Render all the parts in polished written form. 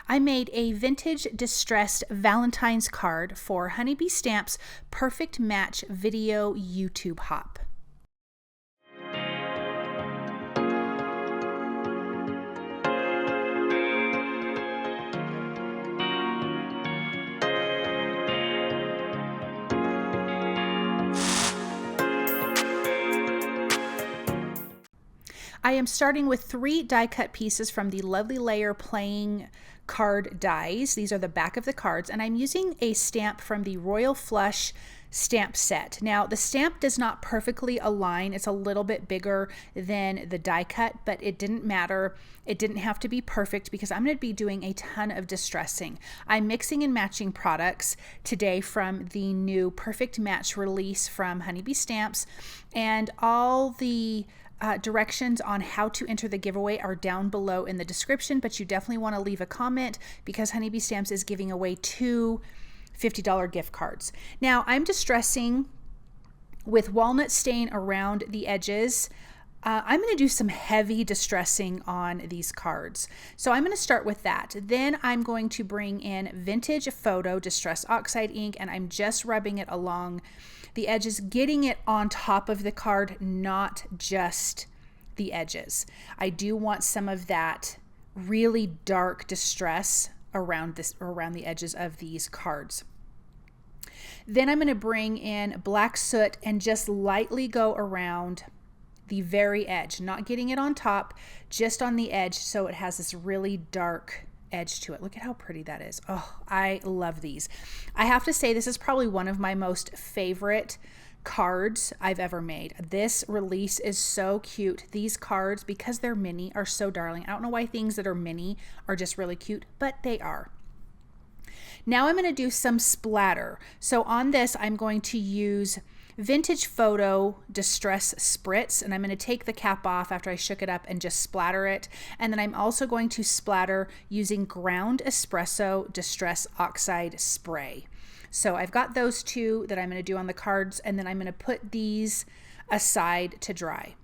I made a vintage distressed Valentine's card for HoneyBee Stamps Perfect Match Video YouTube Hop. I am starting with 3 die cut pieces from the Lovely Layer playing card dies. These are the back of the cards, and I'm using a stamp from the Royal Flush stamp set. Now the stamp does not perfectly align. It's a little bit bigger than the die cut, but it didn't matter. It didn't have to be perfect because I'm going to be doing a ton of distressing. I'm mixing and matching products today from the new Perfect Match release from HoneyBee Stamps, and all the directions on how to enter the giveaway are down below in the description, but you definitely want to leave a comment because HoneyBee Stamps is giving away 2 $50 gift cards. Now I'm distressing with walnut stain around the edges. I'm going to do some heavy distressing on these cards. So I'm going to start with that. Then I'm going to bring in Vintage Photo Distress Oxide ink, and I'm just rubbing it along the edges, getting it on top of the card, not just the edges. I do want some of that really dark distress around the edges of these cards. Then I'm going to bring in black soot and just lightly go around the very edge, not getting it on top, just on the edge, so it has this really dark edge to it. Look at how pretty that is. Oh, I love these. I have to say this is probably one of my most favorite cards I've ever made. This release is so cute. These cards, because they're mini, are so darling. I don't know why things that are mini are just really cute, but they are. Now I'm going to do some splatter. So on this, I'm going to use Vintage Photo Distress Spritz, and I'm going to take the cap off after I shook it up and just splatter it. And then I'm also going to splatter using Ground Espresso Distress Oxide Spray. So I've got those 2 that I'm going to do on the cards, and then I'm going to put these aside to dry.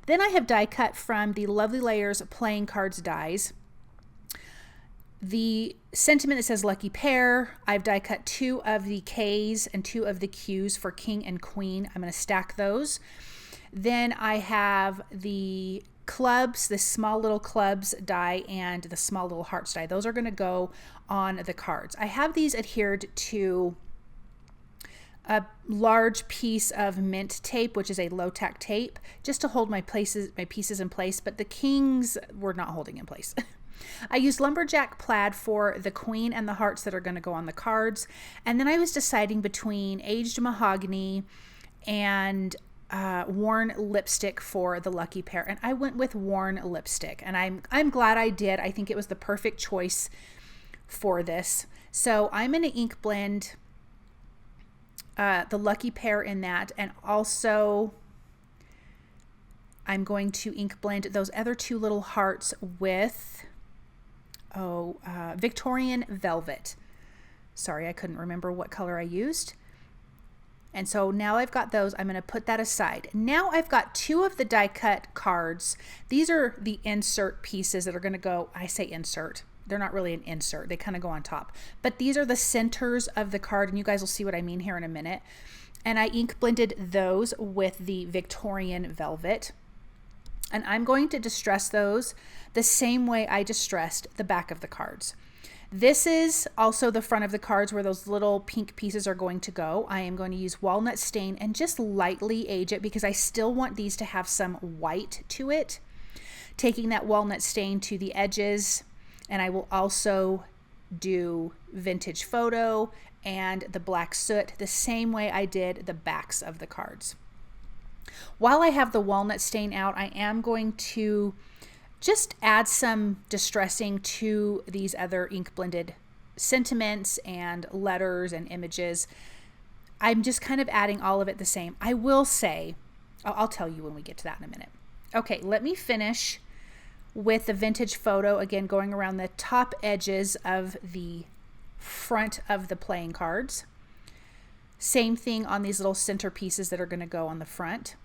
Then I have die cut from the Lovely Layers Playing Cards dies. The sentiment that says Lucky Pair, I've die cut 2 of the K's and 2 of the Q's for King and Queen. I'm going to stack those. Then I have the clubs, the small little clubs die and the small little hearts die. Those are going to go on the cards. I have these adhered to a large piece of mint tape, which is a low tack tape, just to hold my pieces in place, but the Kings were not holding in place. I used lumberjack plaid for the Queen and the hearts that are going to go on the cards. And then I was deciding between aged mahogany and worn lipstick for the Lucky Pair. And I went with worn lipstick, and I'm glad I did. I think it was the perfect choice for this. So I'm going to ink blend the Lucky Pair in that, and also I'm going to ink blend those other 2 little hearts with Victorian Velvet. Sorry, I couldn't remember what color I used. And so now I've got those. I'm going to put that aside. Now I've got 2 of the die cut cards. These are the insert pieces that are going to go, I say insert. They're not really an insert. They kind of go on top. But these are the centers of the card, and you guys will see what I mean here in a minute. And I ink blended those with the Victorian Velvet. And I'm going to distress those the same way I distressed the back of the cards. This is also the front of the cards where those little pink pieces are going to go. I am going to use walnut stain and just lightly age it because I still want these to have some white to it. Taking that walnut stain to the edges, and I will also do Vintage Photo and the black soot the same way I did the backs of the cards. While I have the walnut stain out, I am going to just add some distressing to these other ink blended sentiments and letters and images. I'm just kind of adding all of it the same. I will say, I'll tell you when we get to that in a minute. Okay, let me finish with the Vintage Photo, again going around the top edges of the front of the playing cards. Same thing on these little center pieces that are going to go on the front.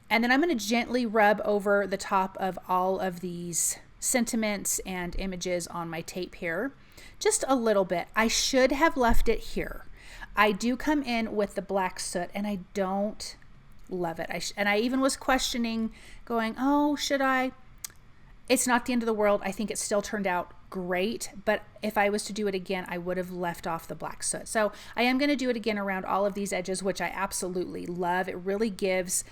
And then I'm going to gently rub over the top of all of these sentiments and images on my tape here. Just a little bit. I should have left it here. I do come in with the black soot and I don't love it. And I even was questioning, going, oh, should I? It's not the end of the world. I think it still turned out great, but if I was to do it again, I would have left off the black soot. So I am going to do it again around all of these edges, which I absolutely love. It really gives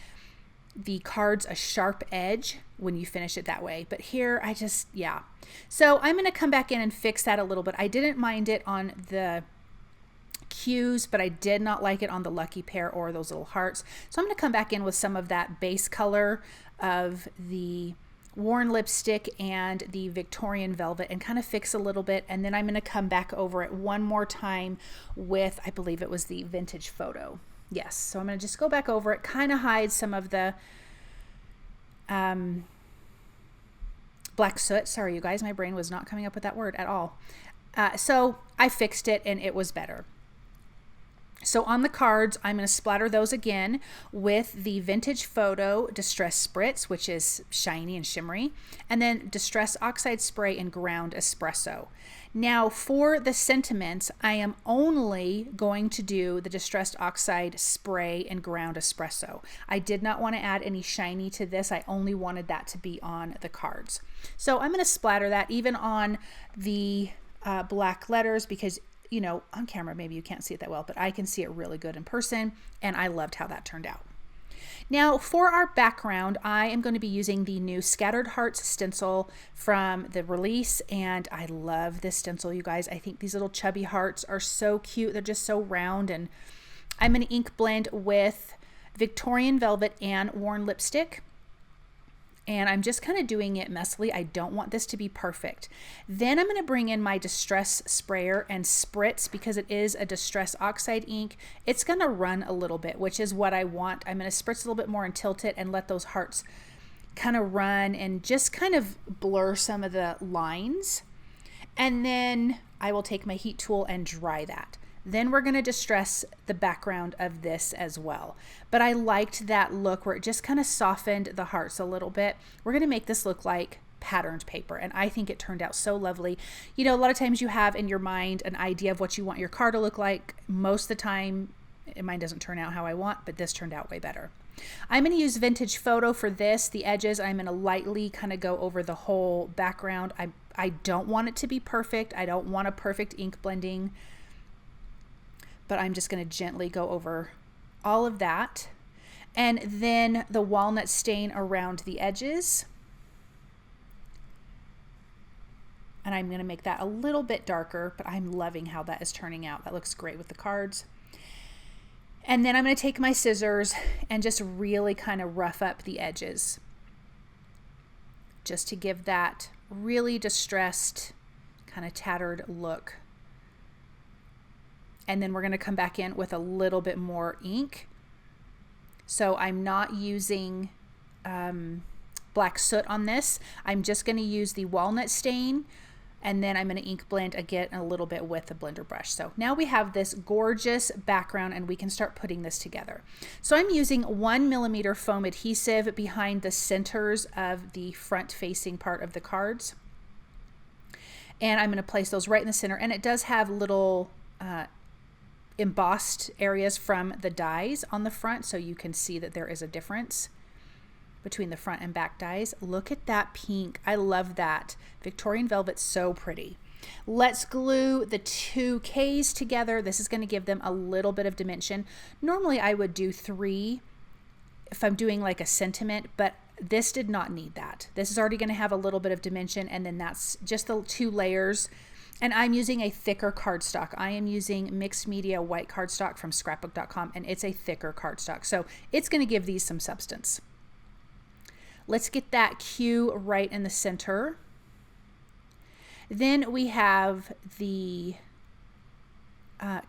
the cards a sharp edge when you finish it that way. But here I just, yeah. So I'm going to come back in and fix that a little bit. I didn't mind it on the cues, but I did not like it on the lucky pair or those little hearts. So I'm going to come back in with some of that base color of the worn lipstick and the Victorian velvet and kind of fix a little bit. And then I'm going to come back over it one more time with, I believe it was the vintage photo. Yes. So I'm going to just go back over it, kind of hide some of the black soot. Sorry, you guys, my brain was not coming up with that word at all. So I fixed it and it was better. So on the cards, I'm going to splatter those again with the Vintage Photo Distress Spritz, which is shiny and shimmery, and then Distress Oxide Spray and Ground Espresso. Now for the sentiments, I am only going to do the Distressed Oxide Spray and Ground Espresso. I did not want to add any shiny to this. I only wanted that to be on the cards. So I'm going to splatter that even on the black letters because, you know, on camera, maybe you can't see it that well, but I can see it really good in person, and I loved how that turned out. Now for our background, I am going to be using the new Scattered Hearts stencil from the release, and I love this stencil, you guys. I think these little chubby hearts are so cute. They're just so round, and I'm going to ink blend with Victorian Velvet and Worn Lipstick. And I'm just kind of doing it messily. I don't want this to be perfect. Then I'm going to bring in my Distress Sprayer and Spritz because it is a Distress Oxide ink. It's going to run a little bit, which is what I want. I'm going to spritz a little bit more and tilt it and let those hearts kind of run and just kind of blur some of the lines. And then I will take my heat tool and dry that. Then we're going to distress the background of this as well. But I liked that look where it just kind of softened the hearts a little bit. We're going to make this look like patterned paper, and I think it turned out so lovely. You know, a lot of times you have in your mind an idea of what you want your card to look like. Most of the time, mine doesn't turn out how I want, but this turned out way better. I'm going to use Vintage Photo for this. The edges, I'm going to lightly kind of go over the whole background. I don't want it to be perfect. I don't want a perfect ink blending, but I'm just going to gently go over all of that. And then the walnut stain around the edges. And I'm going to make that a little bit darker, but I'm loving how that is turning out. That looks great with the cards. And then I'm going to take my scissors and just really kind of rough up the edges, just to give that really distressed, kind of tattered look. And then we're going to come back in with a little bit more ink. So I'm not using black soot on this. I'm just going to use the walnut stain, and then I'm going to ink blend again a little bit with the blender brush. So now we have this gorgeous background and we can start putting this together. So I'm using 1mm foam adhesive behind the centers of the front facing part of the cards. And I'm going to place those right in the center, and it does have little embossed areas from the dies on the front, so you can see that there is a difference between the front and back dies. Look at that pink. I love that. Victorian Velvet's so pretty. Let's glue the two Ks together. This is going to give them a little bit of dimension. Normally I would do 3 if I'm doing like a sentiment, but this did not need that. This is already going to have a little bit of dimension, and then that's just the 2 layers. And I'm using a thicker cardstock. I am using mixed media white cardstock from scrapbook.com, and it's a thicker cardstock. So it's going to give these some substance. Let's get that Q right in the center. Then we have the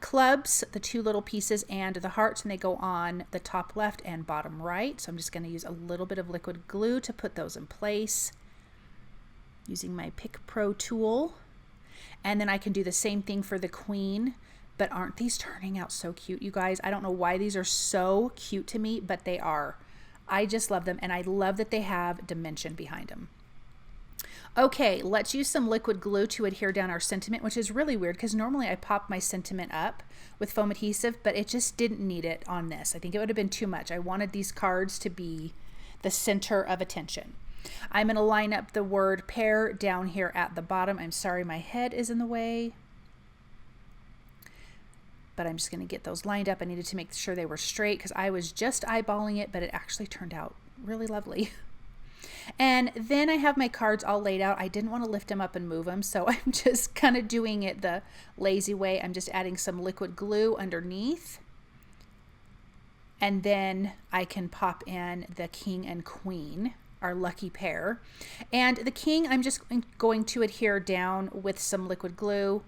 clubs, the 2 little pieces, and the hearts, and they go on the top left and bottom right. So I'm just going to use a little bit of liquid glue to put those in place using my Pick Pro tool. And then I can do the same thing for the queen. But aren't these turning out so cute, you guys? I don't know why these are so cute to me, but they are. I just love them, and I love that they have dimension behind them. Okay, let's use some liquid glue to adhere down our sentiment, which is really weird because normally I pop my sentiment up with foam adhesive, but it just didn't need it on this. I think it would have been too much. I wanted these cards to be the center of attention. I'm going to line up the word pear down here at the bottom. I'm sorry my head is in the way, but I'm just going to get those lined up. I needed to make sure they were straight because I was just eyeballing it, but it actually turned out really lovely. And then I have my cards all laid out. I didn't want to lift them up and move them, so I'm just kind of doing it the lazy way. I'm just adding some liquid glue underneath. And then I can pop in the king and queen, our lucky pair. And the king, I'm just going to adhere down with some liquid glue.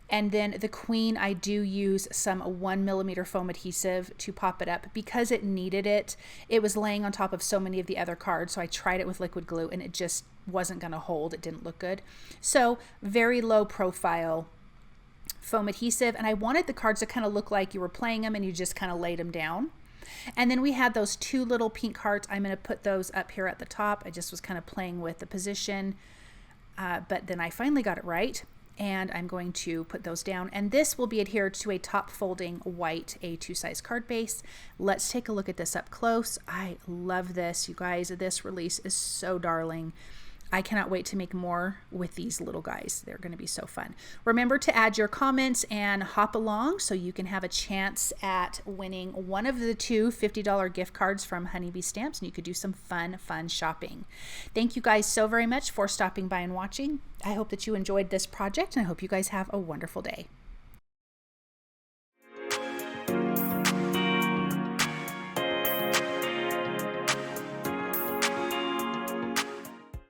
And then the queen, I do use some 1mm foam adhesive to pop it up because it needed it. It was laying on top of so many of the other cards, so I tried it with liquid glue and it just wasn't going to hold. It didn't look good. So very low profile foam adhesive, and I wanted the cards to kind of look like you were playing them and you just kind of laid them down. And then we had those two little pink hearts. I'm going to put those up here at the top. I just was kind of playing with the position, but then I finally got it right. And I'm going to put those down, and this will be adhered to a top folding white A2 size card base. Let's take a look at this up close. I love this, you guys. This release is so darling. I cannot wait to make more with these little guys. They're going to be so fun. Remember to add your comments and hop along so you can have a chance at winning one of the two $50 gift cards from HoneyBee Stamps, and you could do some fun shopping. Thank you guys so very much for stopping by and watching. I hope that you enjoyed this project, and I hope you guys have a wonderful day.